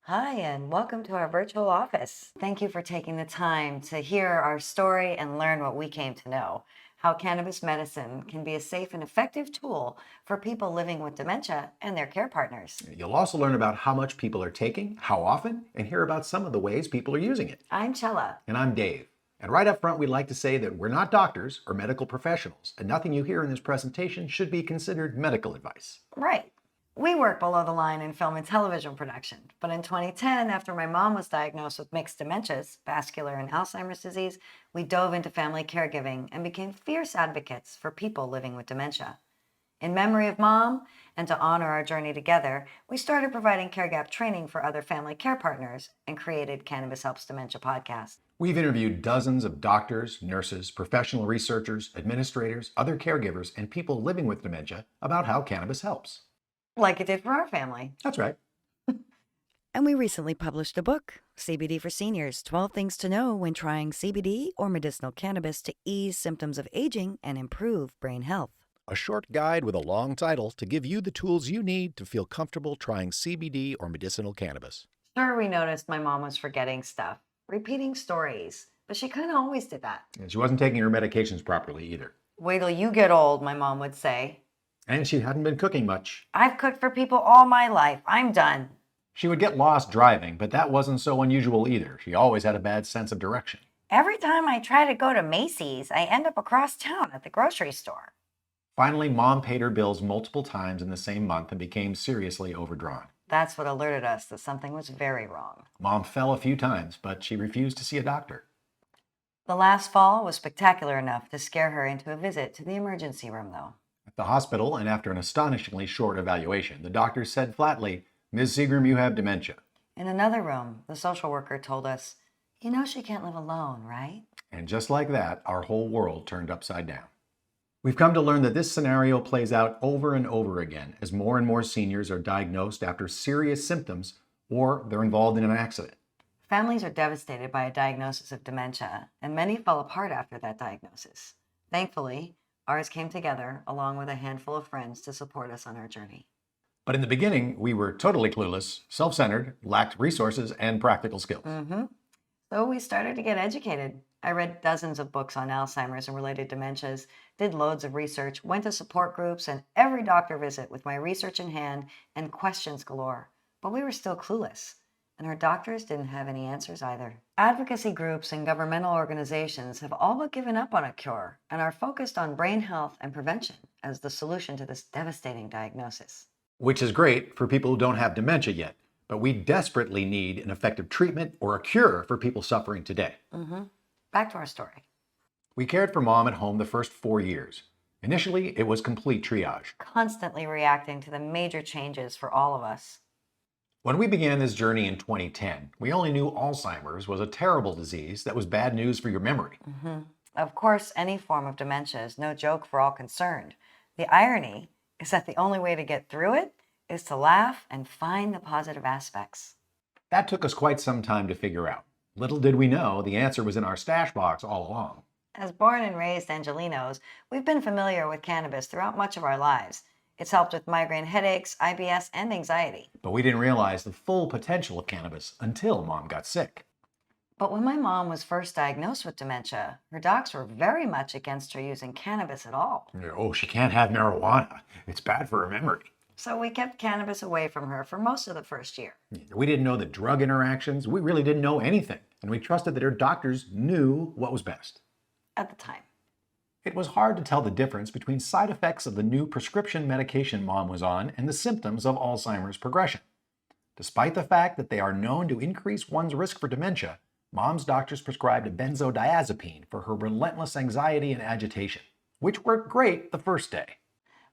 Hi, and welcome to our virtual office. Thank you for taking the time to hear our story and learn what we came to know, how cannabis medicine can be a safe and effective tool for people living with dementia and their care partners. You'll also learn about how much people are taking, how often, and hear about some of the ways people are using it. I'm Chella. And I'm Dave. And right up front, we'd like to say that we're not doctors or medical professionals, and nothing you hear in this presentation should be considered medical advice. Right. We work below the line in film and television production, but in 2010, after my mom was diagnosed with mixed dementias, vascular and Alzheimer's disease, we dove into family caregiving and became fierce advocates for people living with dementia. In memory of Mom, and to honor our journey together, we started providing care gap training for other family care partners and created Cannabis Helps Dementia podcast. We've interviewed dozens of doctors, nurses, professional researchers, administrators, other caregivers, and people living with dementia about how cannabis helps. Like it did for our family. That's right. And we recently published a book, CBD for Seniors, 12 Things to Know When Trying CBD or Medicinal Cannabis to Ease Symptoms of Aging and Improve Brain Health. A short guide with a long title to give you the tools you need to feel comfortable trying CBD or medicinal cannabis. Sure, we noticed my mom was forgetting stuff, repeating stories, but she kind of always did that. And she wasn't taking her medications properly either. Wait till you get old, my mom would say. And she hadn't been cooking much. I've cooked for people all my life. I'm done. She would get lost driving, but that wasn't so unusual either. She always had a bad sense of direction. Every time I try to go to Macy's, I end up across town at the grocery store. Finally, Mom paid her bills multiple times in the same month and became seriously overdrawn. That's what alerted us that something was very wrong. Mom fell a few times, but she refused to see a doctor. The last fall was spectacular enough to scare her into a visit to the emergency room, though. At the hospital, and after an astonishingly short evaluation, the doctor said flatly, "Ms. Seagram, you have dementia." In another room, the social worker told us, "You know she can't live alone, right?" And just like that, our whole world turned upside down. We've come to learn that this scenario plays out over and over again as more and more seniors are diagnosed after serious symptoms or they're involved in an accident. Families are devastated by a diagnosis of dementia, and many fell apart after that diagnosis. Thankfully, ours came together along with a handful of friends to support us on our journey. But in the beginning, we were totally clueless, self-centered, lacked resources and practical skills. So we started to get educated. I read dozens of books on Alzheimer's and related dementias, did loads of research, went to support groups and every doctor visit with my research in hand and questions galore. But we were still clueless, and our doctors didn't have any answers either. Advocacy groups and governmental organizations have all but given up on a cure and are focused on brain health and prevention as the solution to this devastating diagnosis. Which is great for people who don't have dementia yet, but we desperately need an effective treatment or a cure for people suffering today. Back to our story. We cared for Mom at home the first 4 years. Initially, it was complete triage. Constantly reacting to the major changes for all of us. When we began this journey in 2010, we only knew Alzheimer's was a terrible disease that was bad news for your memory. Of course, any form of dementia is no joke for all concerned. The irony is that the only way to get through it is to laugh and find the positive aspects. That took us quite some time to figure out. Little did we know the answer was in our stash box all along. As born and raised Angelinos, we've been familiar with cannabis throughout much of our lives. It's helped with migraine headaches, IBS, and anxiety. But we didn't realize the full potential of cannabis until Mom got sick. But when my mom was first diagnosed with dementia, her docs were very much against her using cannabis at all. Oh, she can't have marijuana. It's bad for her memory. So we kept cannabis away from her for most of the first year. We didn't know the drug interactions. We really didn't know anything. And we trusted that her doctors knew what was best. At the time. It was hard to tell the difference between side effects of the new prescription medication Mom was on and the symptoms of Alzheimer's progression. Despite the fact that they are known to increase one's risk for dementia, Mom's doctors prescribed a benzodiazepine for her relentless anxiety and agitation, which worked great the first day.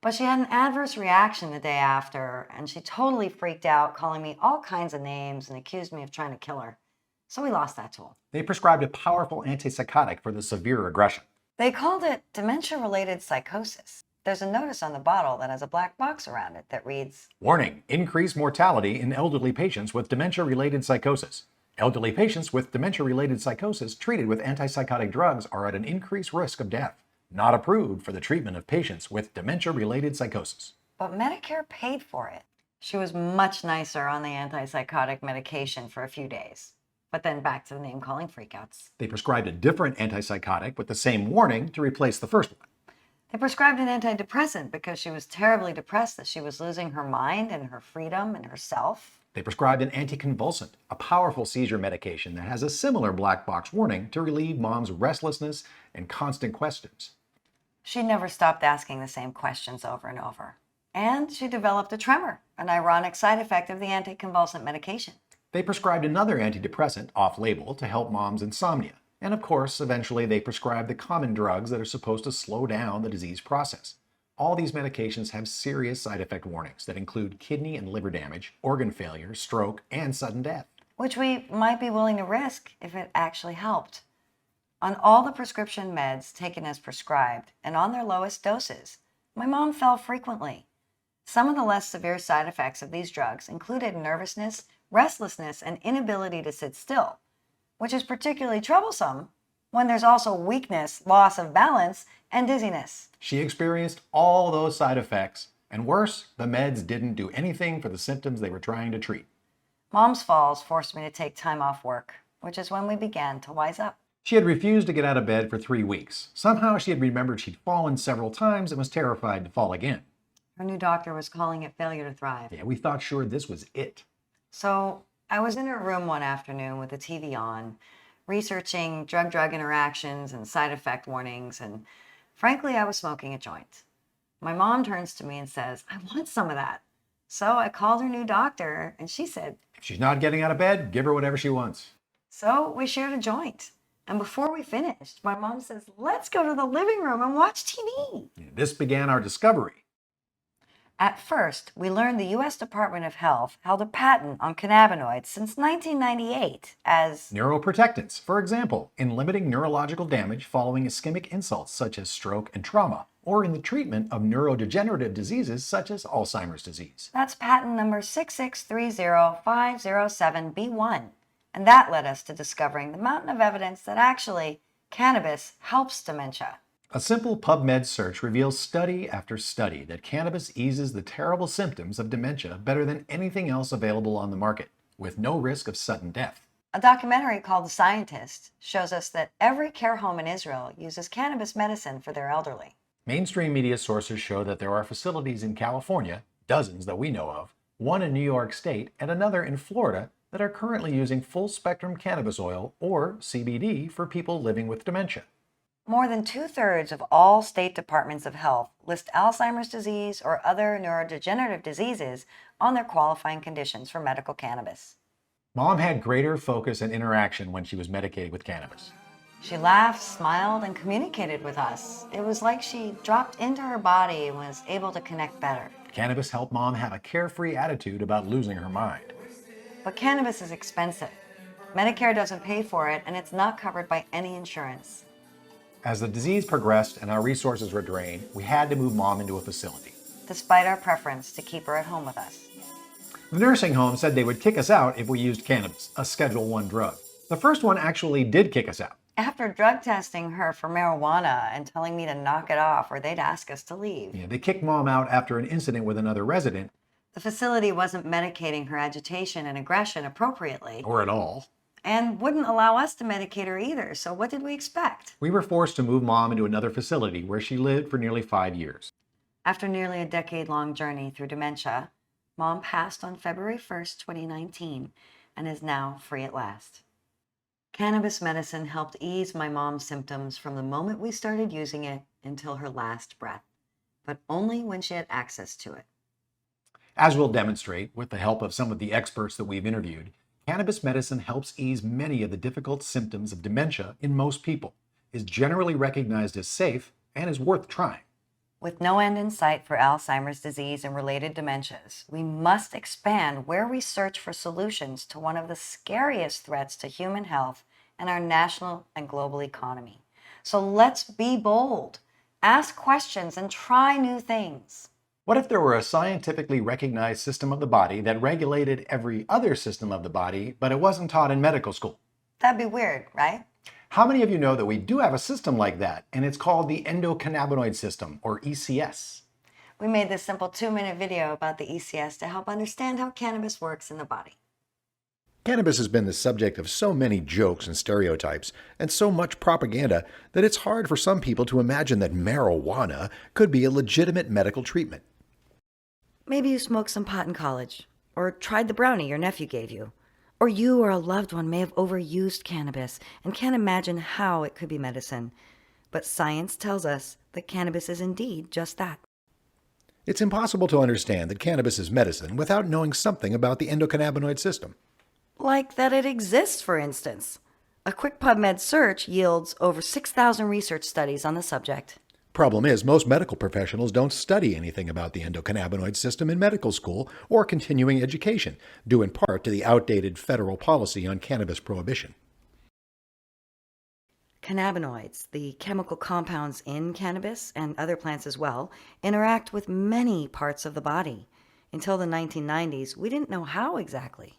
But she had an adverse reaction the day after, and she totally freaked out, calling me all kinds of names and accused me of trying to kill her. So we lost that tool. They prescribed a powerful antipsychotic for the severe aggression. They called it dementia-related psychosis. There's a notice on the bottle that has a black box around it that reads, "Warning, increased mortality in elderly patients with dementia-related psychosis. Elderly patients with dementia-related psychosis treated with antipsychotic drugs are at an increased risk of death. Not approved for the treatment of patients with dementia-related psychosis." But Medicare paid for it. She was much nicer on the antipsychotic medication for a few days. But then back to the name-calling freakouts. They prescribed a different antipsychotic with the same warning to replace the first one. They prescribed an antidepressant because she was terribly depressed that she was losing her mind and her freedom and herself. They prescribed an anticonvulsant, a powerful seizure medication that has a similar black box warning to relieve mom's restlessness and constant questions. She never stopped asking the same questions over and over. And she developed a tremor, an ironic side effect of the anticonvulsant medication. They prescribed another antidepressant off-label to help mom's insomnia. And of course, eventually they prescribed the common drugs that are supposed to slow down the disease process. All these medications have serious side effect warnings that include kidney and liver damage, organ failure, stroke, and sudden death. Which we might be willing to risk if it actually helped. On all the prescription meds taken as prescribed and on their lowest doses, my mom fell frequently. Some of the less severe side effects of these drugs included nervousness, restlessness, and inability to sit still, which is particularly troublesome when there's also weakness, loss of balance, and dizziness. She experienced all those side effects, and worse, the meds didn't do anything for the symptoms they were trying to treat. Mom's falls forced me to take time off work, which is when we began to wise up. She had refused to get out of bed for 3 weeks. Somehow she had remembered she'd fallen several times and was terrified to fall again. Her new doctor was calling it failure to thrive. Yeah, we thought sure this was it. So I was in her room one afternoon with the TV on, researching drug-drug interactions and side effect warnings, and frankly, I was smoking a joint. My mom turns to me and says, "I want some of that." So I called her new doctor, and she said, If she's not getting out of bed, give her whatever she wants. so we shared a joint. And before we finished, my mom says, "Let's go to the living room and watch TV." This began our discovery. At first, we learned the U.S. Department of Health held a patent on cannabinoids since 1998 as Neuroprotectants, for example, in limiting neurological damage following ischemic insults such as stroke and trauma, or in the treatment of neurodegenerative diseases such as Alzheimer's disease. That's patent number 6630507B1. And that led us to discovering the mountain of evidence that actually cannabis helps dementia. A simple PubMed search reveals study after study that cannabis eases the terrible symptoms of dementia better than anything else available on the market, with no risk of sudden death. A documentary called The Scientist shows us that every care home in Israel uses cannabis medicine for their elderly. Mainstream media sources show that there are facilities in California, dozens that we know of, one in New York State and another in Florida, that are currently using full-spectrum cannabis oil, or CBD, for people living with dementia. More than 2/3 of all state departments of health list Alzheimer's disease or other neurodegenerative diseases on their qualifying conditions for medical cannabis. Mom had greater focus and interaction when she was medicated with cannabis. She laughed, smiled, and communicated with us. It was like she dropped into her body and was able to connect better. Cannabis helped Mom have a carefree attitude about losing her mind. But cannabis is expensive. Medicare doesn't pay for it, and it's not covered by any insurance. As the disease progressed and our resources were drained, we had to move Mom into a facility. Despite our preference to keep her at home with us. The nursing home said they would kick us out if we used cannabis, a Schedule I drug. The first one actually did kick us out. After drug testing her for marijuana and telling me to knock it off or they'd ask us to leave. Yeah, they kicked Mom out after an incident with another resident. The facility wasn't medicating her agitation and aggression appropriately. Or at all. And wouldn't allow us to medicate her either, so what did we expect? We were forced to move Mom into another facility where she lived for nearly 5 years. After nearly a decade-long journey through dementia, Mom passed on February 1st, 2019, and is now free at last. Cannabis medicine helped ease my mom's symptoms from the moment we started using it until her last breath, but only when she had access to it. As we'll demonstrate, with the help of some of the experts that we've interviewed, cannabis medicine helps ease many of the difficult symptoms of dementia in most people, is generally recognized as safe, and is worth trying. With no end in sight for Alzheimer's disease and related dementias, we must expand where we search for solutions to one of the scariest threats to human health and our national and global economy. So let's be bold, ask questions, and try new things. What if there were a scientifically recognized system of the body that regulated every other system of the body, but it wasn't taught in medical school? That'd be weird, right? How many of you know that we do have a system like that, and it's called the Endocannabinoid System, or ECS? We made this simple 2-minute video about the ECS to help understand how cannabis works in the body. Cannabis has been the subject of so many jokes and stereotypes, and so much propaganda, that it's hard for some people to imagine that marijuana could be a legitimate medical treatment. Maybe you smoked some pot in college, or tried the brownie your nephew gave you, or you or a loved one may have overused cannabis and can't imagine how it could be medicine. But science tells us that cannabis is indeed just that. It's impossible to understand that cannabis is medicine without knowing something about the endocannabinoid system. Like that it exists, for instance. A quick PubMed search yields over 6,000 research studies on the subject. Problem is, most medical professionals don't study anything about the endocannabinoid system in medical school or continuing education, due in part to the outdated federal policy on cannabis prohibition. Cannabinoids, the chemical compounds in cannabis and other plants as well, interact with many parts of the body. Until the 1990s, we didn't know how exactly.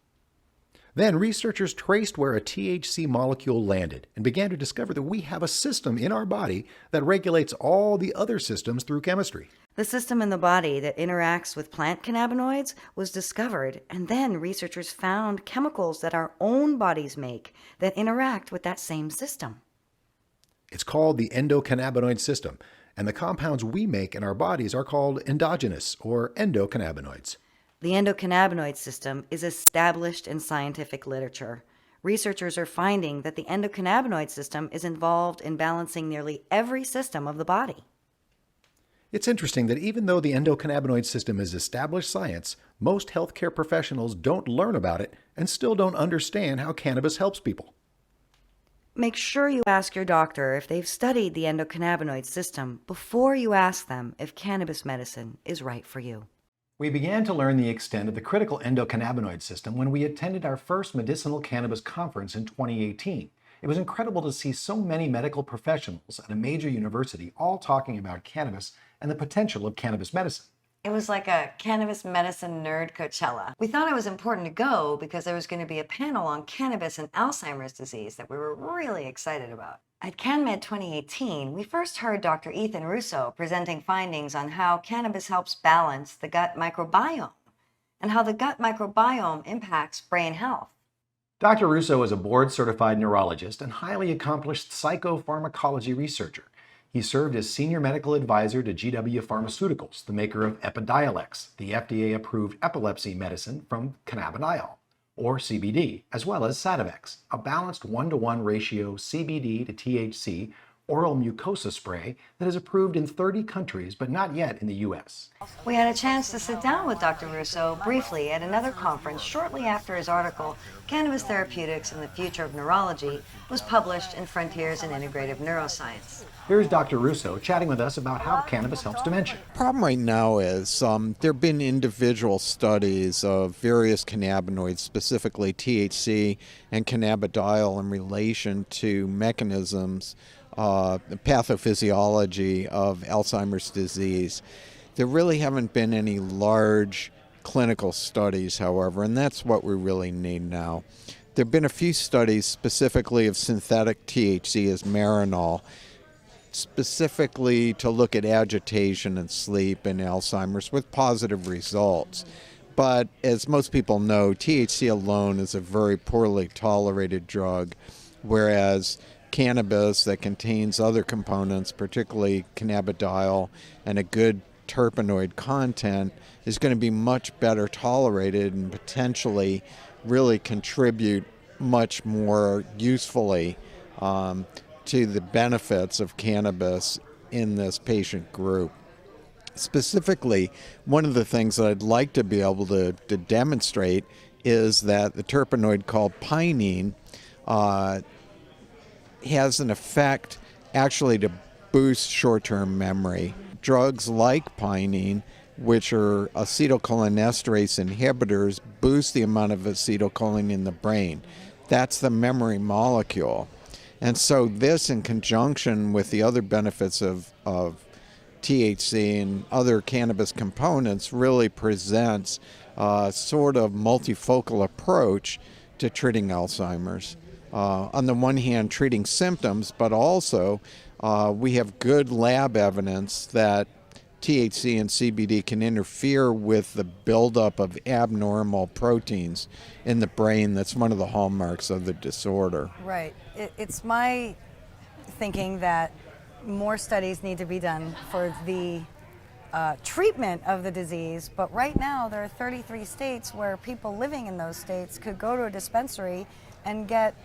Then researchers traced where a THC molecule landed and began to discover that we have a system in our body that regulates all the other systems through chemistry. The system in the body that interacts with plant cannabinoids was discovered, and then researchers found chemicals that our own bodies make that interact with that same system. It's called the endocannabinoid system, and the compounds we make in our bodies are called endogenous or endocannabinoids. The endocannabinoid system is established in scientific literature. Researchers are finding that the endocannabinoid system is involved in balancing nearly every system of the body. It's interesting that even though the endocannabinoid system is established science, most healthcare professionals don't learn about it and still don't understand how cannabis helps people. Make sure you ask your doctor if they've studied the endocannabinoid system before you ask them if cannabis medicine is right for you. We began to learn the extent of the critical endocannabinoid system when we attended our first medicinal cannabis conference in 2018. It was incredible to see so many medical professionals at a major university all talking about cannabis and the potential of cannabis medicine. It was like a cannabis medicine nerd Coachella. We thought it was important to go because there was going to be a panel on cannabis and Alzheimer's disease that we were really excited about. At CanMed 2018, we first heard Dr. Ethan Russo presenting findings on how cannabis helps balance the gut microbiome and how the gut microbiome impacts brain health. Dr. Russo is a board-certified neurologist and highly accomplished psychopharmacology researcher. He served as senior medical advisor to GW Pharmaceuticals, the maker of Epidiolex, the FDA-approved epilepsy medicine from cannabidiol, or CBD, as well as Sativex, a balanced 1-to-1 ratio CBD to THC oral mucosa spray that is approved in 30 countries but not yet in the US. We had a chance to sit down with Dr. Russo briefly at another conference shortly after his article, Cannabis Therapeutics and the Future of Neurology, was published in Frontiers in Integrative Neuroscience. Here's Dr. Russo chatting with us about how cannabis helps dementia. Problem right now is there have been individual studies of various cannabinoids, specifically THC and cannabidiol, in relation to mechanisms, the pathophysiology of Alzheimer's disease. There really haven't been any large clinical studies, however, and that's what we really need now. There have been a few studies specifically of synthetic THC as Marinol, specifically to look at agitation and sleep in Alzheimer's with positive results. But as most people know, THC alone is a very poorly tolerated drug, whereas cannabis that contains other components, particularly cannabidiol and a good terpenoid content, is going to be much better tolerated and potentially really contribute much more usefully to the benefits of cannabis in this patient group. Specifically, one of the things that I'd like to be able to demonstrate is that the terpenoid called pinene has an effect actually to boost short-term memory. Drugs like pinene, which are acetylcholinesterase inhibitors, boost the amount of acetylcholine in the brain. That's the memory molecule. And so this, in conjunction with the other benefits of THC and other cannabis components, really presents a sort of multifocal approach to treating Alzheimer's. On the one hand, treating symptoms, but also we have good lab evidence that THC and CBD can interfere with the buildup of abnormal proteins in the brain. That's one of the hallmarks of the disorder. Right. It's my thinking that more studies need to be done for the treatment of the disease, but right now there are 33 states where people living in those states could go to a dispensary and get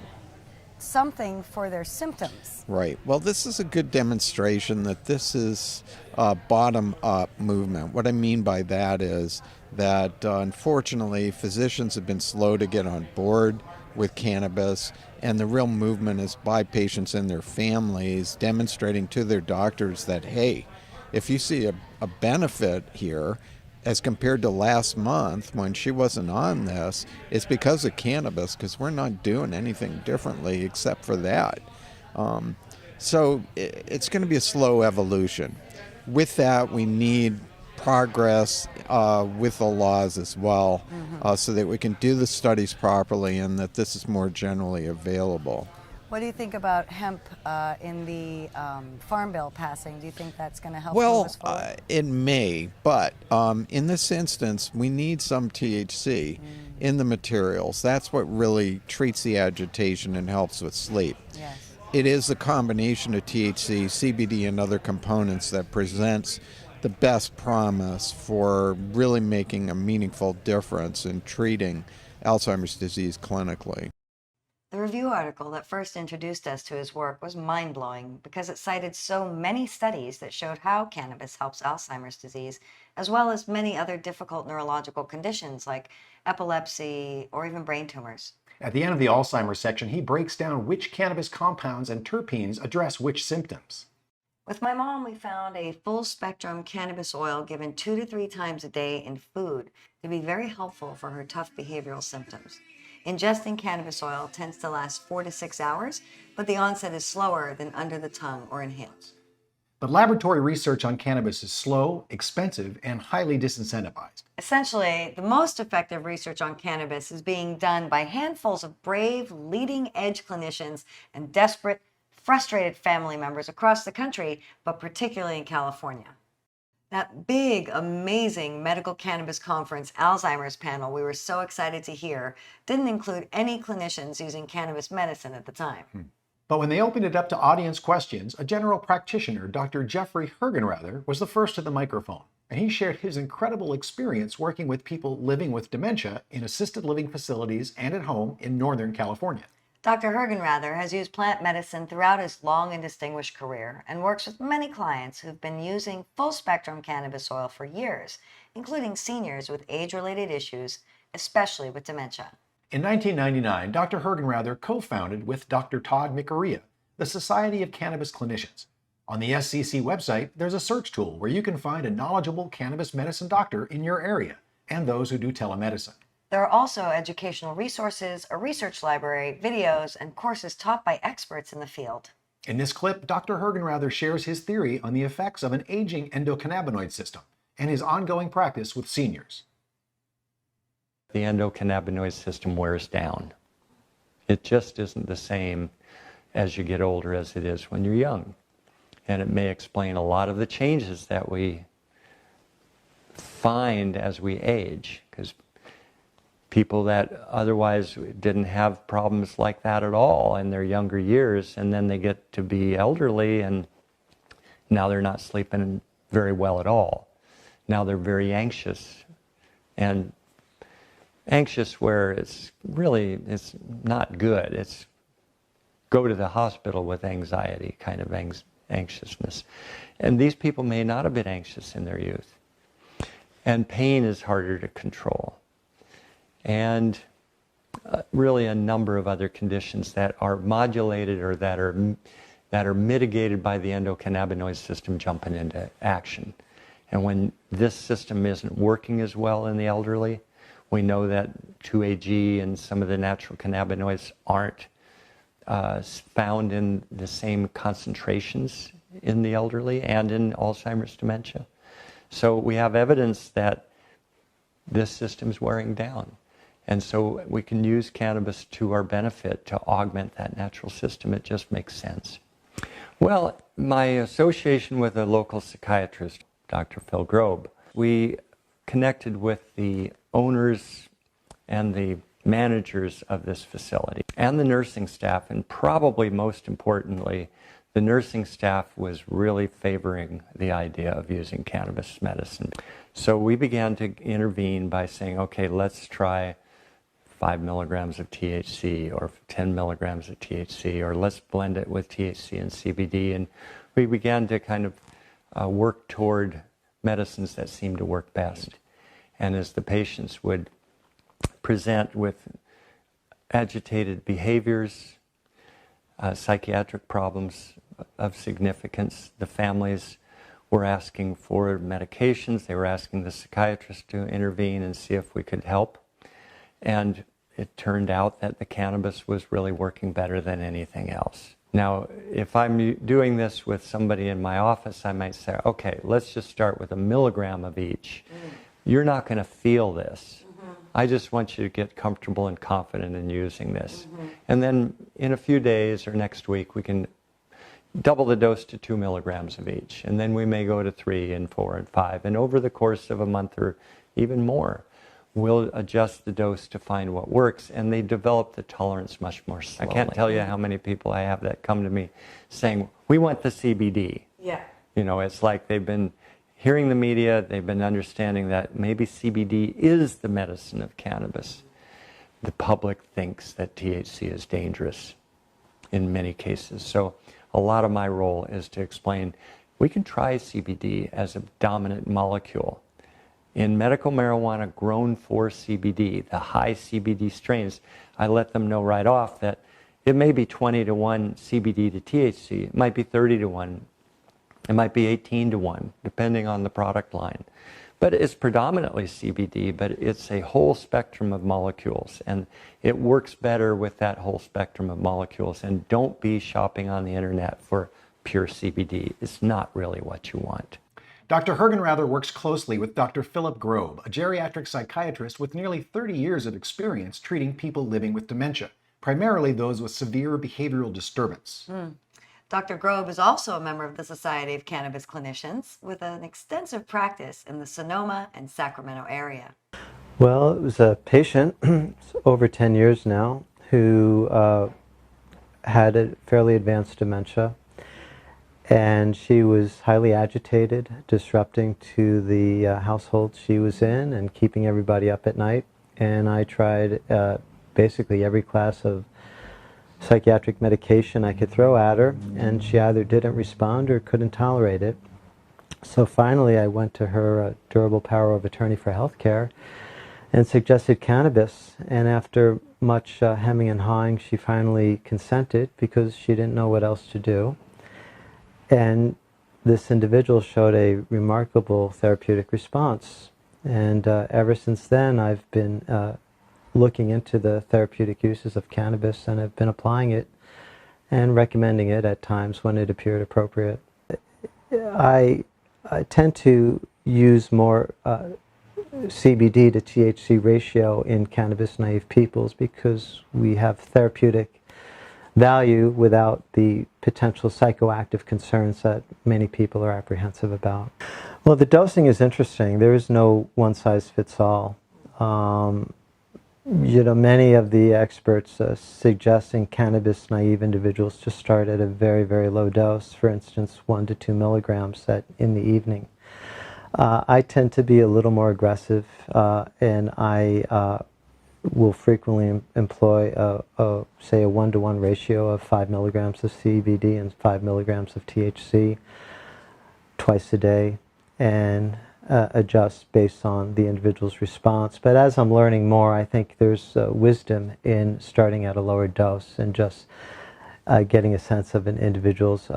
something for their symptoms. Right. Well, this is a good demonstration that this is a bottom-up movement. What I mean by that is that unfortunately physicians have been slow to get on board with cannabis, and the real movement is by patients and their families demonstrating to their doctors that, hey, if you see a benefit here as compared to last month when she wasn't on this, it's because of cannabis, because we're not doing anything differently except for that. So it's going to be a slow evolution. With that, we need progress with the laws as well, so that we can do the studies properly and that this is more generally available. What do you think about hemp in the Farm Bill passing? Do you think that's going to help move us forward? It may, but in this instance, we need some THC in the materials. That's what really treats the agitation and helps with sleep. Yes. It is the combination of THC, CBD, and other components that presents the best promise for really making a meaningful difference in treating Alzheimer's disease clinically. The review article that first introduced us to his work was mind-blowing because it cited so many studies that showed how cannabis helps Alzheimer's disease, as well as many other difficult neurological conditions like epilepsy or even brain tumors. At the end of the Alzheimer's section, he breaks down which cannabis compounds and terpenes address which symptoms. With my mom, we found a full-spectrum cannabis oil given 2 to 3 times a day in food to be very helpful for her tough behavioral symptoms. Ingesting cannabis oil tends to last 4 to 6 hours, but the onset is slower than under the tongue or inhaled. But laboratory research on cannabis is slow, expensive, and highly disincentivized. Essentially, the most effective research on cannabis is being done by handfuls of brave, leading-edge clinicians and desperate, frustrated family members across the country, but particularly in California. That big, amazing medical cannabis conference Alzheimer's panel we were so excited to hear didn't include any clinicians using cannabis medicine at the time. But when they opened it up to audience questions, a general practitioner, Dr. Jeffrey Hergenrather, was the first to the microphone, and he shared his incredible experience working with people living with dementia in assisted living facilities and at home in Northern California. Dr. Hergenrather has used plant medicine throughout his long and distinguished career and works with many clients who've been using full-spectrum cannabis oil for years, including seniors with age-related issues, especially with dementia. In 1999, Dr. Hergenrather co-founded with Dr. Todd Mikaria the Society of Cannabis Clinicians. On the SCC website, there's a search tool where you can find a knowledgeable cannabis medicine doctor in your area and those who do telemedicine. There are also educational resources, a research library, videos, and courses taught by experts in the field. In this clip, Dr. Hergenrather shares his theory on the effects of an aging endocannabinoid system and his ongoing practice with seniors. The endocannabinoid system wears down. It just isn't the same as you get older as it is when you're young. And it may explain a lot of the changes that we find as we age, because people that otherwise didn't have problems like that at all in their younger years, and then they get to be elderly and now they're not sleeping very well at all. Now they're very anxious, and anxious where it's not good. It's go to the hospital with anxiety, kind of anxiousness. And these people may not have been anxious in their youth. And pain is harder to control. And really a number of other conditions that are modulated or that are mitigated by the endocannabinoid system jumping into action. And when this system isn't working as well in the elderly, we know that 2-AG and some of the natural cannabinoids aren't found in the same concentrations in the elderly and in Alzheimer's dementia. So we have evidence that this system is wearing down. And so we can use cannabis to our benefit to augment that natural system. It just makes sense. Well, my association with a local psychiatrist, Dr. Phil Grobe. We connected with the owners and the managers of this facility and the nursing staff, and probably most importantly, the nursing staff was really favoring the idea of using cannabis medicine. So we began to intervene by saying, okay, let's try 5 milligrams of THC or 10 milligrams of THC, or let's blend it with THC and CBD. And we began to kind of work toward medicines that seemed to work best. And as the patients would present with agitated behaviors, psychiatric problems of significance, the families were asking for medications. They were asking the psychiatrist to intervene and see if we could help. And it turned out that the cannabis was really working better than anything else. Now, if I'm doing this with somebody in my office, I might say, okay, let's just start with 1 milligram of each. You're not going to feel this. I just want you to get comfortable and confident in using this. And then in a few days or next week, we can double the dose to 2 milligrams of each. And then we may go to 3 and 4 and 5. And over the course of a month or even more, we'll adjust the dose to find what works. And they develop the tolerance much more slowly. I can't tell you how many people I have that come to me saying, we want the CBD. Yeah. You know, it's like they've been hearing the media, they've been understanding that maybe CBD is the medicine of cannabis. The public thinks that THC is dangerous in many cases. So a lot of my role is to explain, we can try CBD as a dominant molecule. In medical marijuana grown for CBD, the high CBD strains, I let them know right off that it may be 20 to 1 CBD to THC, it might be 30 to 1. It might be 18 to 1, depending on the product line. But it's predominantly CBD, but it's a whole spectrum of molecules. And it works better with that whole spectrum of molecules. And don't be shopping on the internet for pure CBD. It's not really what you want. Dr. Hergenrather works closely with Dr. Philip Grobe, a geriatric psychiatrist with nearly 30 years of experience treating people living with dementia, primarily those with severe behavioral disturbance. Dr. Grobe is also a member of the Society of Cannabis Clinicians with an extensive practice in the Sonoma and Sacramento area. Well, it was a patient, over 10 years now, who had a fairly advanced dementia, and she was highly agitated, disrupting to the household she was in and keeping everybody up at night. And I tried basically every class of psychiatric medication I could throw at her, and she either didn't respond or couldn't tolerate it. So finally I went to her durable power of attorney for healthcare and suggested cannabis, and after much hemming and hawing, she finally consented because she didn't know what else to do. And this individual showed a remarkable therapeutic response, and ever since then I've been looking into the therapeutic uses of cannabis, and have been applying it and recommending it at times when it appeared appropriate. I tend to use more CBD to THC ratio in cannabis-naive peoples because we have therapeutic value without the potential psychoactive concerns that many people are apprehensive about. Well, the dosing is interesting. There is no one-size-fits-all. Many of the experts suggesting cannabis-naive individuals to start at a very, very low dose, for instance, 1 to 2 milligrams in the evening. I tend to be a little more aggressive, and I will frequently employ, say, a 1-to-1 ratio of 5 milligrams of CBD and 5 milligrams of THC twice a day, and adjust based on the individual's response. But as I'm learning more, I think there's wisdom in starting at a lower dose and just getting a sense of an individual's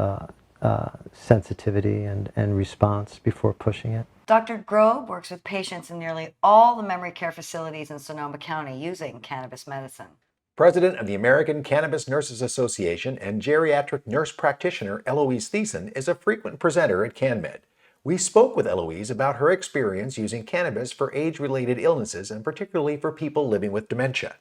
sensitivity and response before pushing it. Dr. Grobe works with patients in nearly all the memory care facilities in Sonoma County using cannabis medicine. President of the American Cannabis Nurses Association and geriatric nurse practitioner Eloise Thiessen is a frequent presenter at CanMed. We spoke with Eloise about her experience using cannabis for age-related illnesses and particularly for people living with dementia.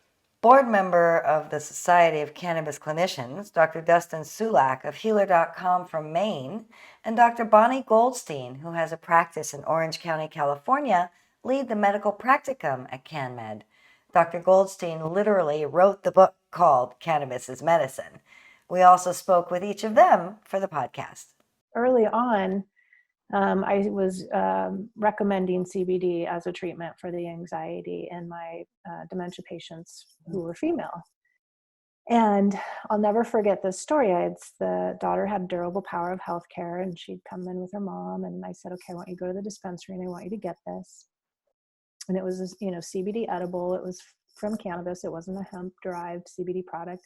Board member of the Society of Cannabis Clinicians, Dr. Dustin Sulak of Healer.com from Maine, and Dr. Bonnie Goldstein, who has a practice in Orange County, California, lead the medical practicum at CanMed. Dr. Goldstein literally wrote the book called Cannabis is Medicine. We also spoke with each of them for the podcast. Early on, I was recommending CBD as a treatment for the anxiety in my dementia patients who were female. And I'll never forget this story. The daughter had durable power of healthcare, and she'd come in with her mom, and I said, okay, I want you to go to the dispensary and I want you to get this. And it was this, CBD edible. It was from cannabis. It wasn't a hemp-derived CBD product.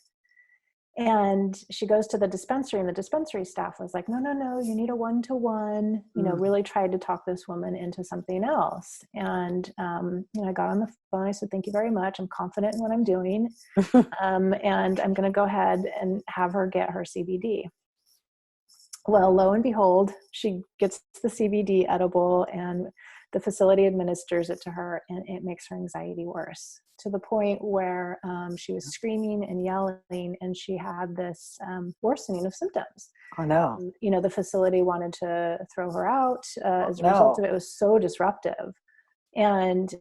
And she goes to the dispensary, and the dispensary staff was like, no, you need a 1-to-1, really tried to talk this woman into something else. And, I got on the phone. I said, thank you very much. I'm confident in what I'm doing. And I'm going to go ahead and have her get her CBD. Well, lo and behold, she gets the CBD edible, and the facility administers it to her, and it makes her anxiety worse, to the point where she was screaming and yelling, and she had this worsening of symptoms. Oh, no. The facility wanted to throw her out as a result of it. It was so disruptive. And,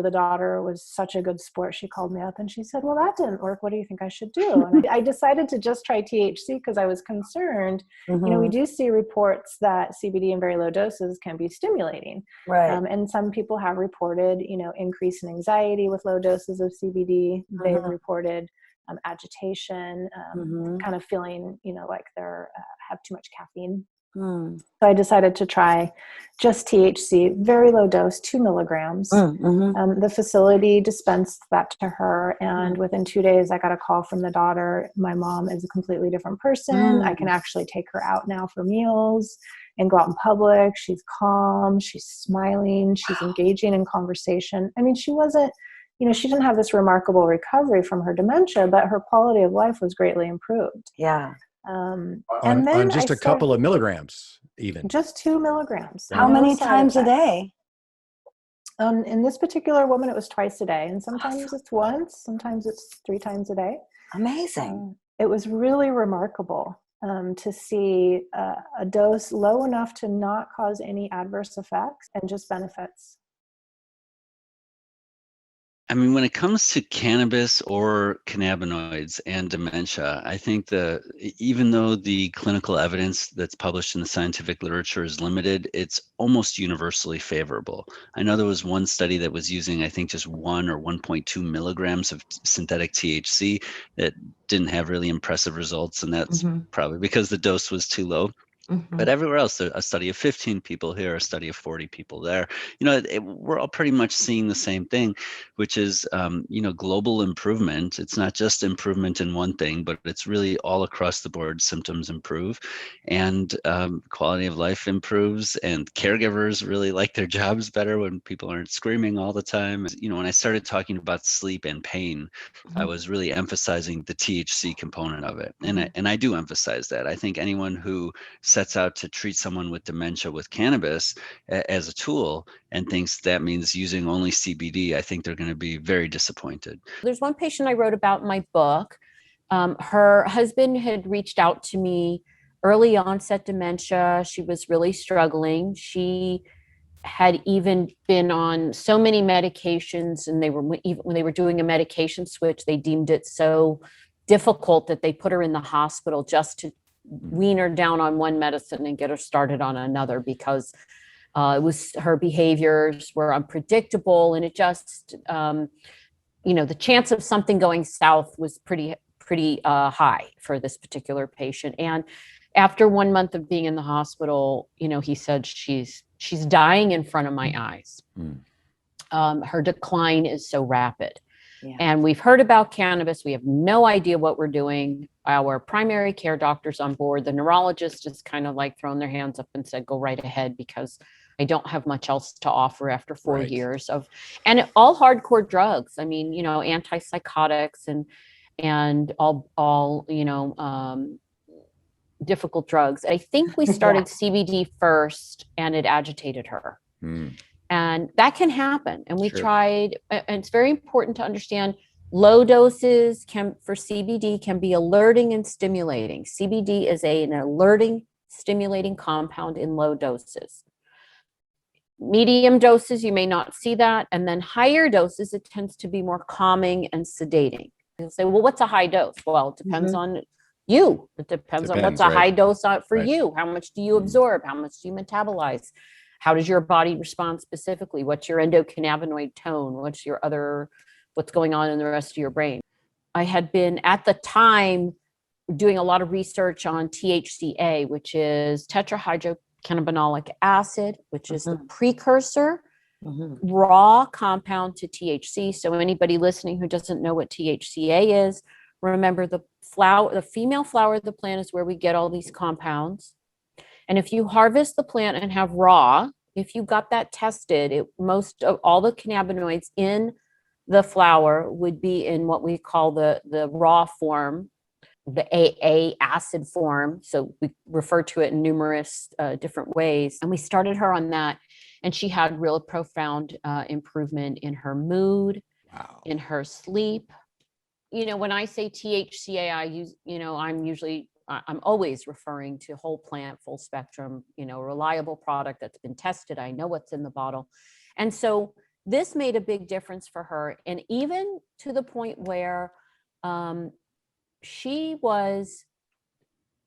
the daughter was such a good sport. She called me up and she said, well, that didn't work. What do you think I should do? And I decided to just try THC because I was concerned. Mm-hmm. We do see reports that CBD in very low doses can be stimulating. Right. And some people have reported, increase in anxiety with low doses of CBD. Mm-hmm. They've reported agitation, Mm-hmm. kind of feeling, like they're have too much caffeine. Mm. So I decided to try just THC, very low dose, 2 milligrams. Mm-hmm. The facility dispensed that to her, and within 2 days, I got a call from the daughter. My mom is a completely different person. I can actually take her out now for meals and go out in public. She's calm. She's smiling. She's engaging in conversation. I mean, she wasn't, she didn't have this remarkable recovery from her dementia, but her quality of life was greatly improved. Yeah. And on then just a couple of milligrams, even. Just 2 milligrams. How No many side times a effects. day? In this particular woman, it was twice a day, and sometimes it's once, sometimes it's 3 times a day. Amazing. It was really remarkable to see a dose low enough to not cause any adverse effects and just benefits. I mean, when it comes to cannabis or cannabinoids and dementia, I think even though the clinical evidence that's published in the scientific literature is limited, it's almost universally favorable. I know there was one study that was using, I think, just 1 or 1.2 milligrams of synthetic THC that didn't have really impressive results, and that's probably because the dose was too low. But everywhere else, a study of 15 people here, a study of 40 people there, we're all pretty much seeing the same thing, which is, global improvement. It's not just improvement in one thing, but it's really all across the board. Symptoms improve, and quality of life improves, and caregivers really like their jobs better when people aren't screaming all the time. When I started talking about sleep and pain, I was really emphasizing the THC component of it. And I do emphasize that. I think anyone who sets out to treat someone with dementia with cannabis as a tool and thinks that means using only CBD, I think they're going to be very disappointed. There's one patient I wrote about in my book. Her husband had reached out to me, early onset dementia. She was really struggling. She had even been on so many medications, and even when they were doing a medication switch, they deemed it so difficult that they put her in the hospital just to wean her down on one medicine and get her started on another, because her behaviors were unpredictable, and it just, the chance of something going south was pretty high for this particular patient. And after 1 month of being in the hospital, he said she's dying in front of my eyes. Her decline is so rapid. Yeah. And we've heard about cannabis. We have no idea what we're doing. Our primary care doctor's on board. The neurologist has kind of like thrown their hands up and said, go right ahead, because I don't have much else to offer after 4 years of, and all hardcore drugs. I mean, antipsychotics and all difficult drugs. I think we started CBD first, and it agitated her. And that can happen. And we tried, and it's very important to understand Low doses for CBD can be alerting and stimulating. CBD is an alerting, stimulating compound in low doses. Medium doses, you may not see that. And then higher doses, it tends to be more calming and sedating. You'll say, well, what's a high dose? Well, it depends on you. It depends on what's a high dose for you. How much do you absorb? How much do you metabolize? How does your body respond specifically? What's your endocannabinoid tone? What's going on in the rest of your brain? I had been at the time doing a lot of research on THCA, which is tetrahydrocannabinolic acid, which is the precursor raw compound to THC. So anybody listening who doesn't know what THCA is, remember the female flower of the plant is where we get all these compounds. And if you harvest the plant and have raw, if you got that tested, most of all the cannabinoids in the flower would be in what we call the raw form, the AA acid form. So we refer to it in numerous different ways. And we started her on that. And she had real profound improvement in her mood, in her sleep. When I say THCA, I'm always referring to whole plant, full spectrum, reliable product that's been tested. I know what's in the bottle. And so this made a big difference for her. And even to the point where she was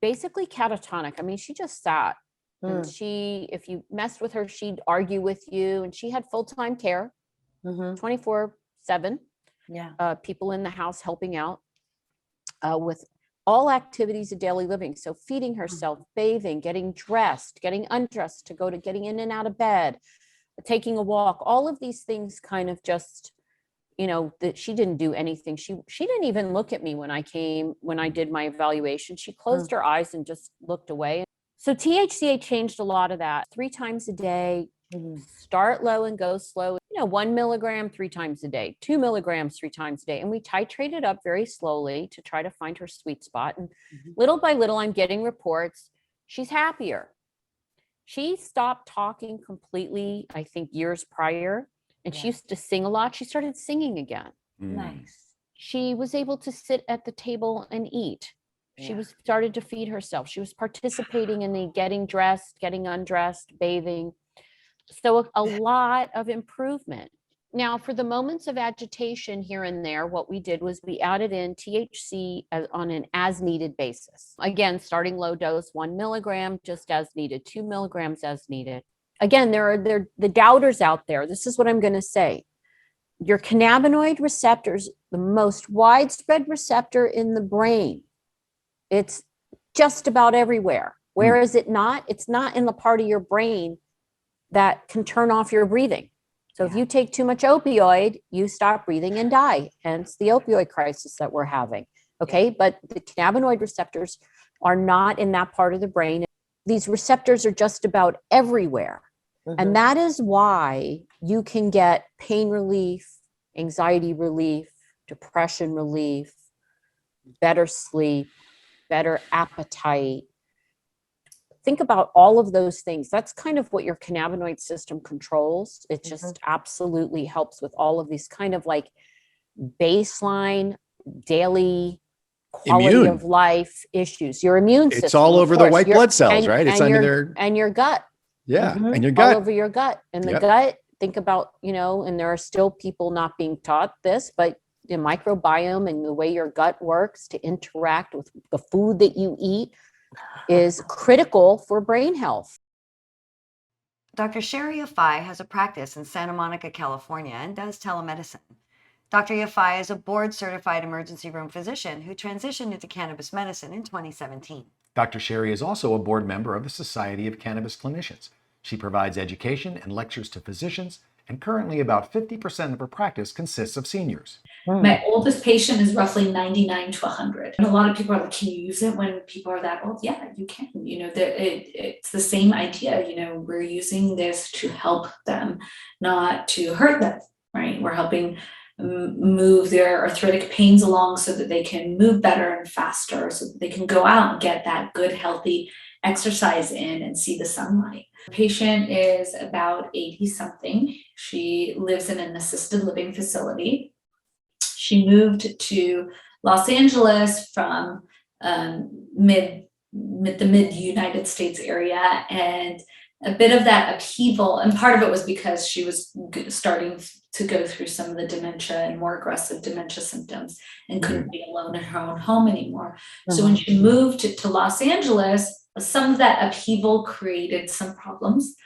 basically catatonic. I mean, she just sat. And if you messed with her, she'd argue with you. And she had full-time care, 24/7. Yeah. People in the house helping out with all activities of daily living. So feeding herself, bathing, getting dressed, getting undressed, getting in and out of bed, taking a walk, all of these things kind of just, that she didn't do anything. She didn't even look at me when I did my evaluation. She closed her eyes and just looked away. So THCA changed a lot of that. 3 times a day, start low and go slow. 1 milligram 3 times a day, 2 milligrams 3 times a day. And we titrated up very slowly to try to find her sweet spot. And little by little, I'm getting reports. She's happier. She stopped talking completely, I think, years prior. And she used to sing a lot. She started singing again. Nice. She was able to sit at the table and eat. She started to feed herself. She was participating in the getting dressed, getting undressed, bathing. So a lot of improvement. Now, for the moments of agitation here and there, what we did was we added in THC on an as needed basis. Again, starting low dose, 1 milligram, just as needed, 2 milligrams as needed. Again, there are the doubters out there. This is what I'm going to say. Your cannabinoid receptors, the most widespread receptor in the brain. It's just about everywhere. Where is it not? It's not in the part of your brain that can turn off your breathing. So if you take too much opioid, you stop breathing and die. Hence the opioid crisis that we're having. Okay. But the cannabinoid receptors are not in that part of the brain. These receptors are just about everywhere. And that is why you can get pain relief, anxiety relief, depression relief, better sleep, better appetite. Think about all of those things. That's kind of what your cannabinoid system controls. It just absolutely helps with all of these kind of like baseline daily quality of life issues. Your immune system. It's all over the white blood cells, right? It's under there. And your gut. Yeah. And your gut. All over your gut. And the gut, think about, and there are still people not being taught this, but the microbiome and the way your gut works to interact with the food that you eat is critical for brain health. Dr. Sherry Yafai has a practice in Santa Monica, California, and does telemedicine. Dr. Yafai is a board-certified emergency room physician who transitioned into cannabis medicine in 2017. Dr. Sherry is also a board member of the Society of Cannabis Clinicians. She provides education and lectures to physicians, and currently about 50% of her practice consists of seniors. My oldest patient is roughly 99 to 100. And a lot of people are like, can you use it when people are that old? Yeah, you can. It's the same idea. We're using this to help them, not to hurt them, right? We're helping move their arthritic pains along so that they can move better and faster, so that they can go out and get that good, healthy exercise in and see the sunlight. The patient is about 80 something. She lives in an assisted living facility. She moved to Los Angeles from mid United States area, and a bit of that upheaval, and part of it was because she was starting to go through some of the dementia and more aggressive dementia symptoms and couldn't be alone in her own home anymore. So when she moved to Los Angeles, some of that upheaval created some problems.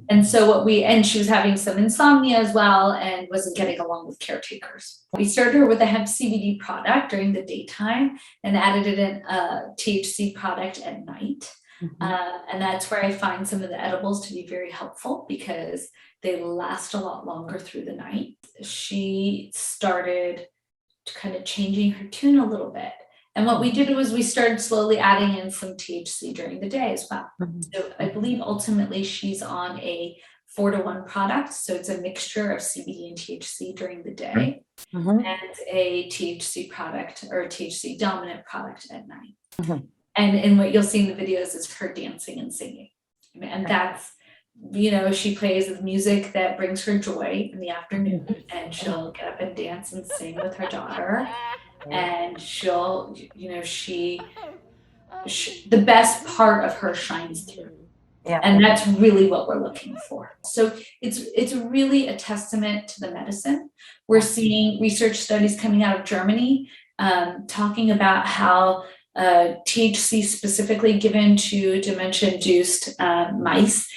And so and she was having some insomnia as well and wasn't getting along with caretakers. We started her with a hemp CBD product during the daytime and added it in a THC product at night. And that's where I find some of the edibles to be very helpful because they last a lot longer through the night. She started kind of changing her tune a little bit. And what we did was we started slowly adding in some THC during the day as well. So I believe ultimately she's on a 4-to-1 product. So it's a mixture of CBD and THC during the day and a THC product or THC dominant product at night. And what you'll see in the videos is her dancing and singing. And that's, she plays with music that brings her joy in the afternoon, and she'll get up and dance and sing with her daughter. And she'll, the best part of her shines through. Yeah. And that's really what we're looking for. So it's really a testament to the medicine. We're seeing research studies coming out of Germany talking about how THC specifically given to dementia-induced mice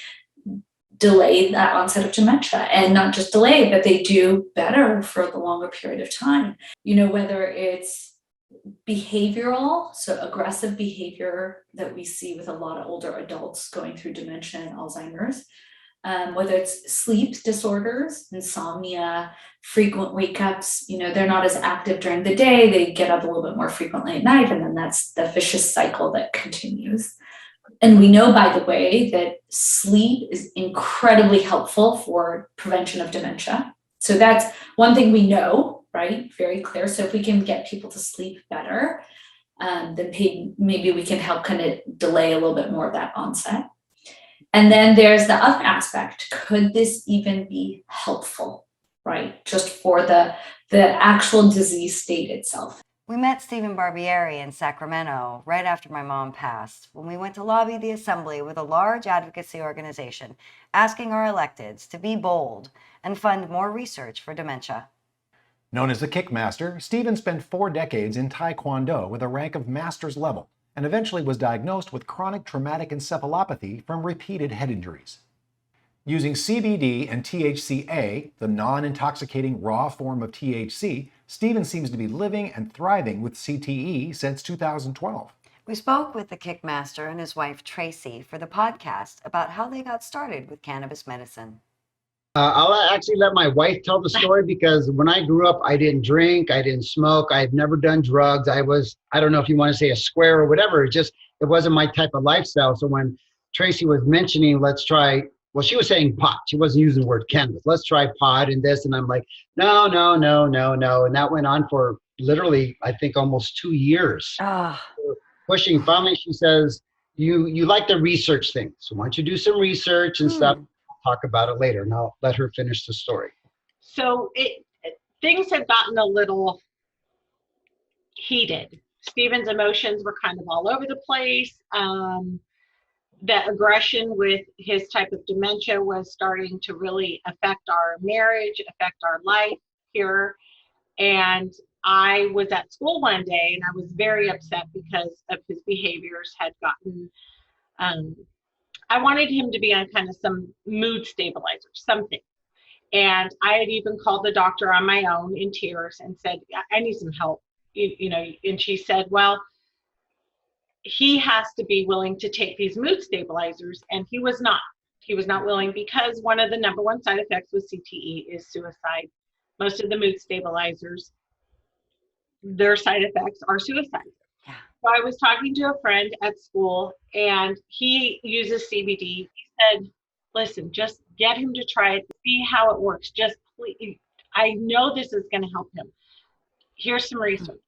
delay that onset of dementia, and not just delay, but they do better for the longer period of time. Whether it's behavioral, so aggressive behavior that we see with a lot of older adults going through dementia and Alzheimer's, whether it's sleep disorders, insomnia, frequent wake-ups, they're not as active during the day, they get up a little bit more frequently at night, and then that's the vicious cycle that continues. And we know, by the way, that sleep is incredibly helpful for prevention of dementia. So that's one thing we know, right? Very clear. So if we can get people to sleep better, then maybe we can help kind of delay a little bit more of that onset. And then there's the other aspect. Could this even be helpful, right? Just for the actual disease state itself. We met Stephen Barbieri in Sacramento right after my mom passed when we went to lobby the assembly with a large advocacy organization asking our electeds to be bold and fund more research for dementia. Known as the Kickmaster, Stephen spent 4 decades in Taekwondo with a rank of master's level and eventually was diagnosed with chronic traumatic encephalopathy from repeated head injuries. Using CBD and THCA, the non-intoxicating raw form of THC, Stephen seems to be living and thriving with CTE since 2012. We spoke with the Kickmaster and his wife Tracy for the podcast about how they got started with cannabis medicine. I'll actually let my wife tell the story because when I grew up, I didn't drink, I didn't smoke, I've never done drugs. I don't know if you want to say a square or whatever, it wasn't my type of lifestyle. So when Tracy was mentioning, let's try, well, she was saying pot. She wasn't using the word cannabis. Let's try pot and this. And I'm like, no. And that went on for literally, I think, almost 2 years. Pushing. Finally, she says, you like the research thing. So why don't you do some research and stuff? I'll talk about it later. And I'll let her finish the story. So things had gotten a little heated. Stephen's emotions were kind of all over the place. The aggression with his type of dementia was starting to really affect our marriage, affect our life here. And I was at school one day and I was very upset because of his behaviors had gotten, I wanted him to be on kind of some mood stabilizer, something. And I had even called the doctor on my own in tears and said, I need some help, and she said, well, he has to be willing to take these mood stabilizers, and he was not willing because one of the number one side effects with CTE is suicide. Most of the mood stabilizers, their side effects are suicide. Yeah. So I was talking to a friend at school and he uses CBD. He said, listen, just get him to try it, see how it works. Just please, I know this is going to help him. Here's some research.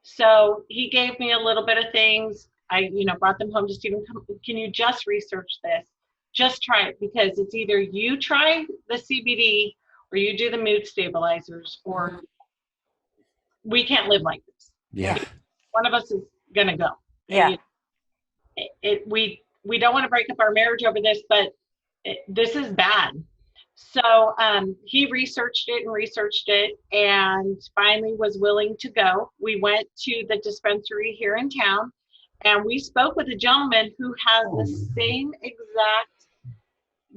So he gave me a little bit of things. I, brought them home to Stephen. Can you just research this? Just try it, because it's either you try the CBD or you do the mood stabilizers, or we can't live like this. Yeah. One of us is gonna go. Yeah. We don't want to break up our marriage over this, but this is bad. So he researched it and finally was willing to go. We went to the dispensary here in town, and we spoke with a gentleman who has the same exact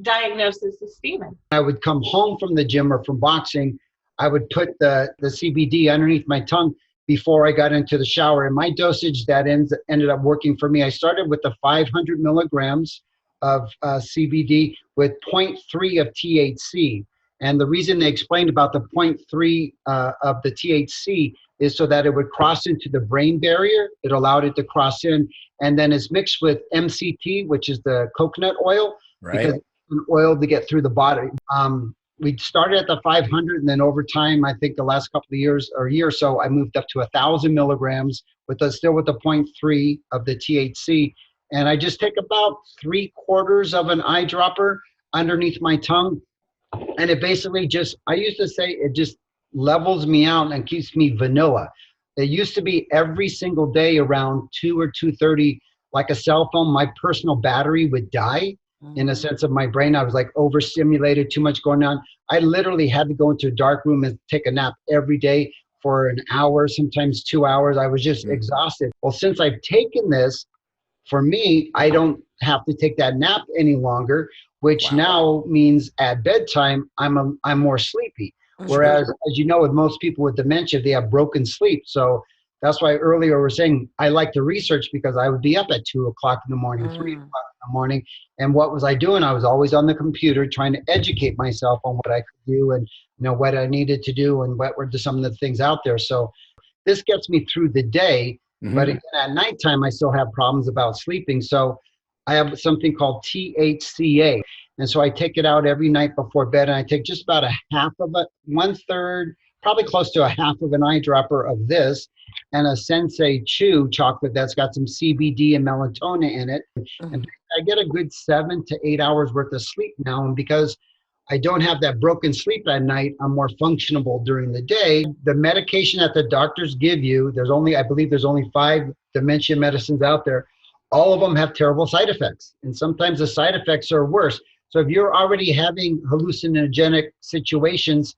diagnosis as Stephen. I would come home from the gym or from boxing, I would put the CBD underneath my tongue before I got into the shower. And my dosage that ended up working for me. I started with the 500 milligrams of CBD with 0.3 of THC. And the reason they explained about the 0.3 of the THC is so that it would cross into the brain barrier. It allowed it to cross in. And then it's mixed with MCT, which is the coconut oil, because it's an oil to get through the body. We started at the 500, and then over time, I think the last couple of years or a year or so, I moved up to 1,000 milligrams still with the 0.3 of the THC. And I just take about 3/4 of an eyedropper underneath my tongue. And it basically I used to say it just levels me out and keeps me vanilla. It used to be every single day around 2 or 2:30, like a cell phone, my personal battery would die. In a sense of my brain, I was like overstimulated, too much going on. I literally had to go into a dark room and take a nap every day for an hour, sometimes 2 hours. I was just exhausted. Well, since I've taken this, for me, I don't have to take that nap any longer, which now means at bedtime, I'm more sleepy. Whereas, as you know, with most people with dementia, they have broken sleep. So that's why earlier we're saying I like to research, because I would be up at 2 o'clock in the morning, 3 o'clock in the morning. And what was I doing? I was always on the computer trying to educate myself on what I could do and what I needed to do and what were some of the things out there. So this gets me through the day. But again, at nighttime, I still have problems about sleeping. So I have something called THCA. And so I take it out every night before bed, and I take just about a half of it, 1/3, probably close to a half of an eyedropper of this, and a Sensei Chew chocolate that's got some CBD and melatonin in it. And I get a good 7 to 8 hours worth of sleep now. And because I don't have that broken sleep at night, I'm more functionable during the day. The medication that the doctors give you, I believe there's only 5 dementia medicines out there. All of them have terrible side effects. And sometimes the side effects are worse. So if you're already having hallucinogenic situations,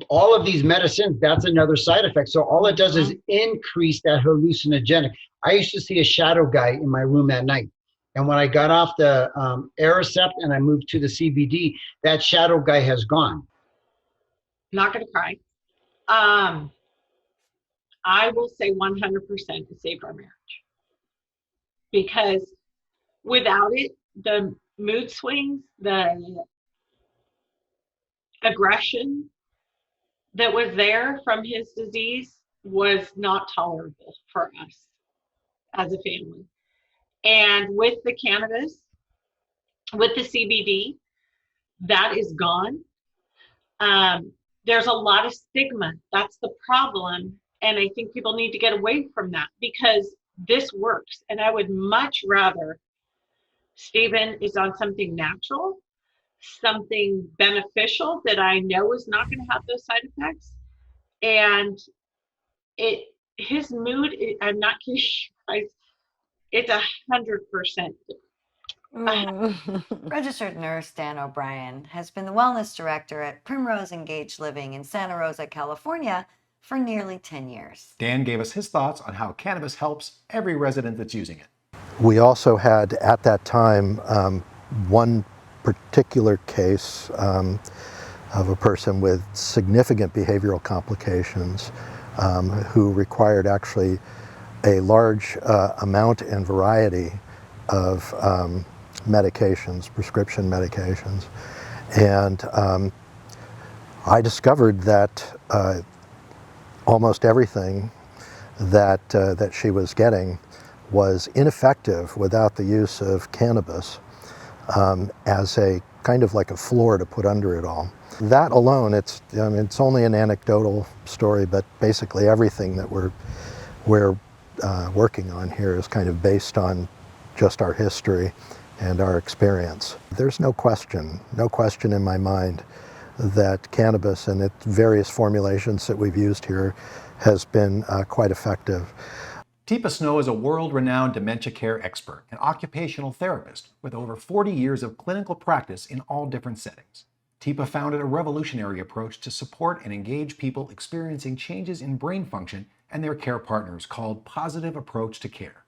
all of these medicines, that's another side effect. So all it does is increase that hallucinogenic. I used to see a shadow guy in my room at night. And when I got off the Aricept and I moved to the CBD, that shadow guy has gone. Not going to cry. I will say 100% it saved our marriage. Because without it, the mood swings, the aggression that was there from his disease was not tolerable for us as a family. And with the cannabis, with the CBD, that is gone. There's a lot of stigma. That's the problem. And I think people need to get away from that, because this works. And I would much rather Stephen is on something natural, something beneficial that I know is not going to have those side effects. And his mood, I'm not kidding you guys, it's 100%. Registered nurse Dan O'Brien has been the wellness director at Primrose Engaged Living in Santa Rosa, California for nearly 10 years. Dan gave us his thoughts on how cannabis helps every resident that's using it. We also had, at that time, one particular case of a person with significant behavioral complications who required actually a large amount and variety of medications, prescription medications. And I discovered that almost everything that she was getting was ineffective without the use of cannabis as a kind of like a floor to put under it all. That alone, it's only an anecdotal story, but basically everything that we're working on here is kind of based on just our history and our experience. There's no question in my mind that cannabis and its various formulations that we've used here has been quite effective. Teepa Snow is a world-renowned dementia care expert and occupational therapist with over 40 years of clinical practice in all different settings. Teepa founded a revolutionary approach to support and engage people experiencing changes in brain function and their care partners called Positive Approach to Care.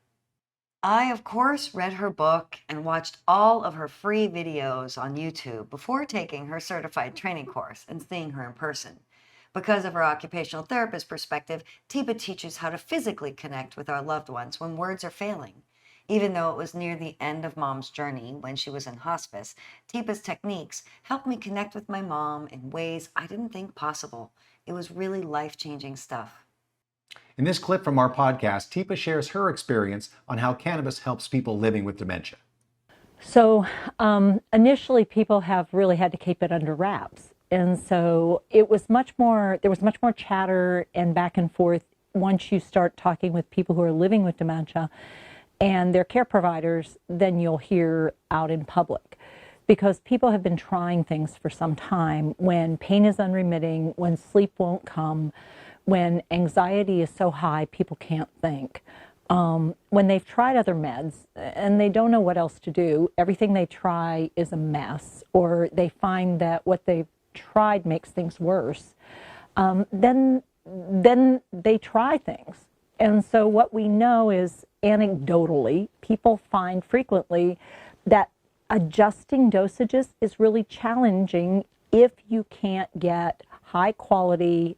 I, of course, read her book and watched all of her free videos on YouTube before taking her certified training course and seeing her in person. Because of her occupational therapist perspective, Teepa teaches how to physically connect with our loved ones when words are failing. Even though it was near the end of Mom's journey when she was in hospice, Teepa's techniques helped me connect with my mom in ways I didn't think possible. It was really life-changing stuff. In this clip from our podcast, Teepa shares her experience on how cannabis helps people living with dementia. So initially people have really had to keep it under wraps. And so it was there was much more chatter and back and forth once you start talking with people who are living with dementia and their care providers than you'll hear out in public. Because people have been trying things for some time when pain is unremitting, when sleep won't come, when anxiety is so high people can't think. When they've tried other meds and they don't know what else to do, everything they try is a mess, or they find that what they've tried makes things worse, then they try things. And so what we know is anecdotally, people find frequently that adjusting dosages is really challenging if you can't get high quality,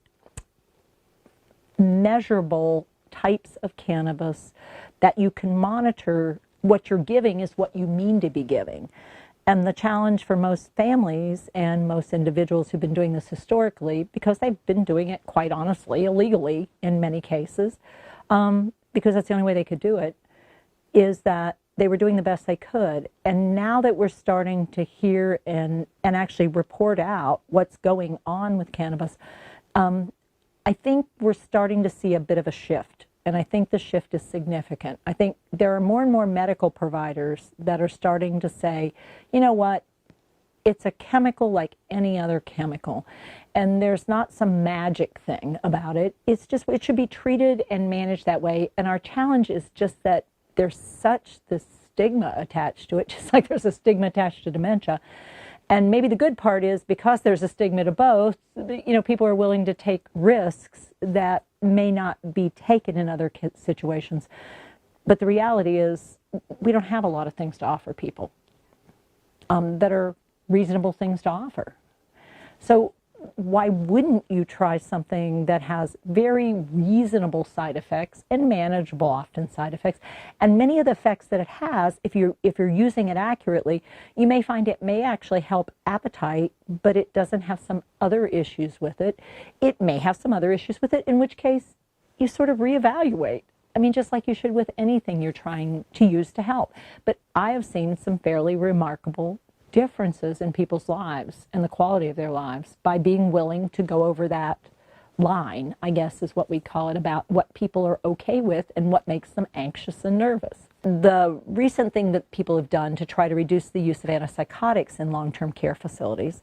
measurable types of cannabis that you can monitor. What you're giving is what you mean to be giving. And the challenge for most families and most individuals who've been doing this historically, because they've been doing it quite honestly, illegally in many cases, because that's the only way they could do it, is that they were doing the best they could. And now that we're starting to hear and actually report out what's going on with cannabis, I think we're starting to see a bit of a shift. And I think the shift is significant. I think there are more and more medical providers that are starting to say, you know what, it's a chemical like any other chemical. And there's not some magic thing about it. It's just, it should be treated and managed that way. And our challenge is just that there's such this stigma attached to it, just like there's a stigma attached to dementia. And maybe the good part is because there's a stigma to both, you know, people are willing to take risks that may not be taken in other situations. But the reality is we don't have a lot of things to offer people that are reasonable things to offer. So why wouldn't you try something that has very reasonable side effects and manageable often side effects? And many of the effects that it has, if you're using it accurately, you may find it may actually help appetite, but it doesn't have some other issues with it. It may have some other issues with it, in which case you sort of reevaluate. I mean, just like you should with anything you're trying to use to help. But I have seen some fairly remarkable differences in people's lives and the quality of their lives by being willing to go over that line, I guess is what we call it, about what people are okay with and what makes them anxious and nervous. The recent thing that people have done to try to reduce the use of antipsychotics in long-term care facilities,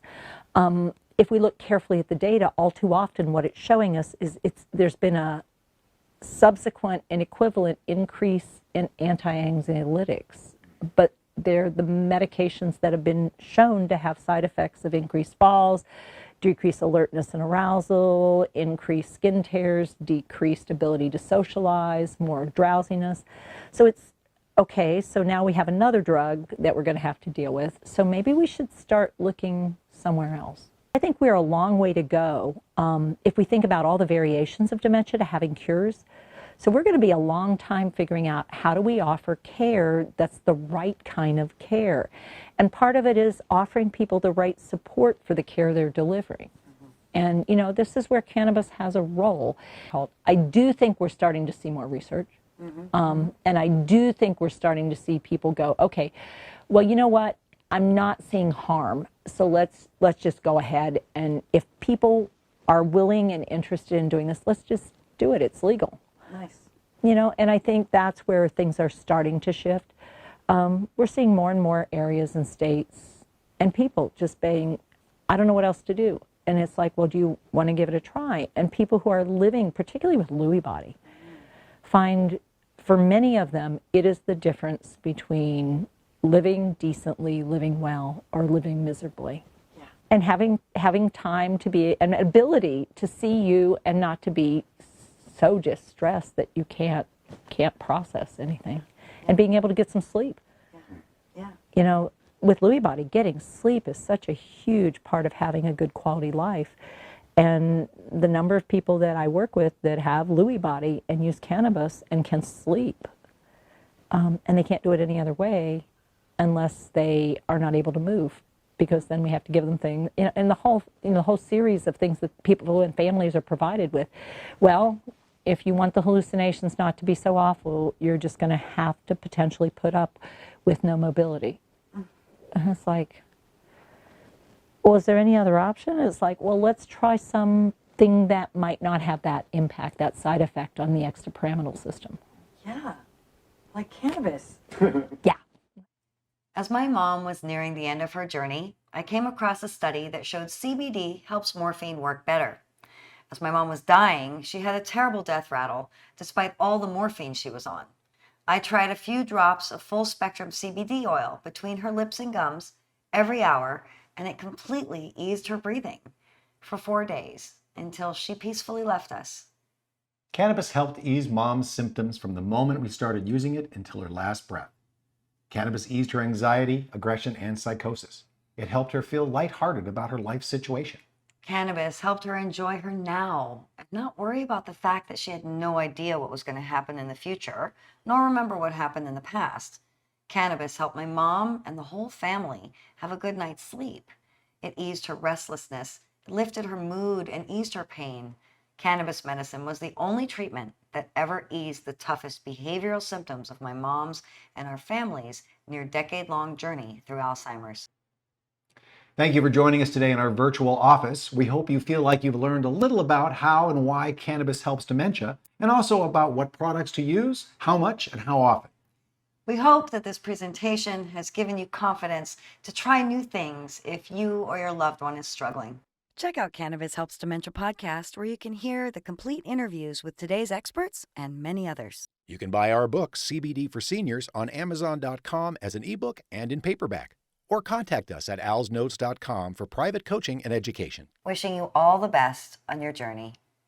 if we look carefully at the data, all too often what it's showing us is there's been a subsequent and equivalent increase in anti-anxiolytics, but they're the medications that have been shown to have side effects of increased falls, decreased alertness and arousal, increased skin tears, decreased ability to socialize, more drowsiness. So it's okay, so now we have another drug that we're going to have to deal with. So maybe we should start looking somewhere else. I think we're a long way to go if we think about all the variations of dementia to having cures. So we're going to be a long time figuring out how do we offer care that's the right kind of care. And part of it is offering people the right support for the care they're delivering. And, you know, this is where cannabis has a role. I do think we're starting to see more research. And I do think we're starting to see people go, okay, well, you know what? I'm not seeing harm. So let's just go ahead. And if people are willing and interested in doing this, let's just do it. It's legal. Nice. You know, and I think that's where things are starting to shift. We're seeing more and more areas and states and people just being I don't know what else to do. And it's like, well, do you want to give it a try? And people who are living, particularly with Lewy body, find for many of them, it is the difference between living decently, living well, or living miserably. Yeah. And having time to be, an ability to see you and not to be so distressed that you can't process anything. Yeah. And being able to get some sleep. Yeah. Yeah. You know, with Lewy body, getting sleep is such a huge part of having a good quality life. And the number of people that I work with that have Lewy body and use cannabis and can sleep, and they can't do it any other way unless they are not able to move, because then we have to give them things, and the whole series of things that people and families are provided with. Well, if you want the hallucinations not to be so awful, you're just going to have to potentially put up with no mobility. And it's like, well, is there any other option? It's like, well, let's try something that might not have that impact, that side effect on the extrapyramidal system. Yeah, like cannabis. Yeah. As my mom was nearing the end of her journey, I came across a study that showed CBD helps morphine work better. As my mom was dying, she had a terrible death rattle despite all the morphine she was on. I tried a few drops of full-spectrum CBD oil between her lips and gums every hour, and it completely eased her breathing for 4 days until she peacefully left us. Cannabis helped ease Mom's symptoms from the moment we started using it until her last breath. Cannabis eased her anxiety, aggression, and psychosis. It helped her feel lighthearted about her life situation. Cannabis helped her enjoy her now and not worry about the fact that she had no idea what was going to happen in the future, nor remember what happened in the past. Cannabis helped my mom and the whole family have a good night's sleep. It eased her restlessness, lifted her mood, and eased her pain. Cannabis medicine was the only treatment that ever eased the toughest behavioral symptoms of my mom's and our family's near-decade-long journey through Alzheimer's. Thank you for joining us today in our virtual office. We hope you feel like you've learned a little about how and why cannabis helps dementia, and also about what products to use, how much, and how often. We hope that this presentation has given you confidence to try new things if you or your loved one is struggling. Check out Cannabis Helps Dementia podcast, where you can hear the complete interviews with today's experts and many others. You can buy our book, CBD for Seniors, on Amazon.com as an ebook and in paperback. Or contact us at alsnotes.com for private coaching and education. Wishing you all the best on your journey.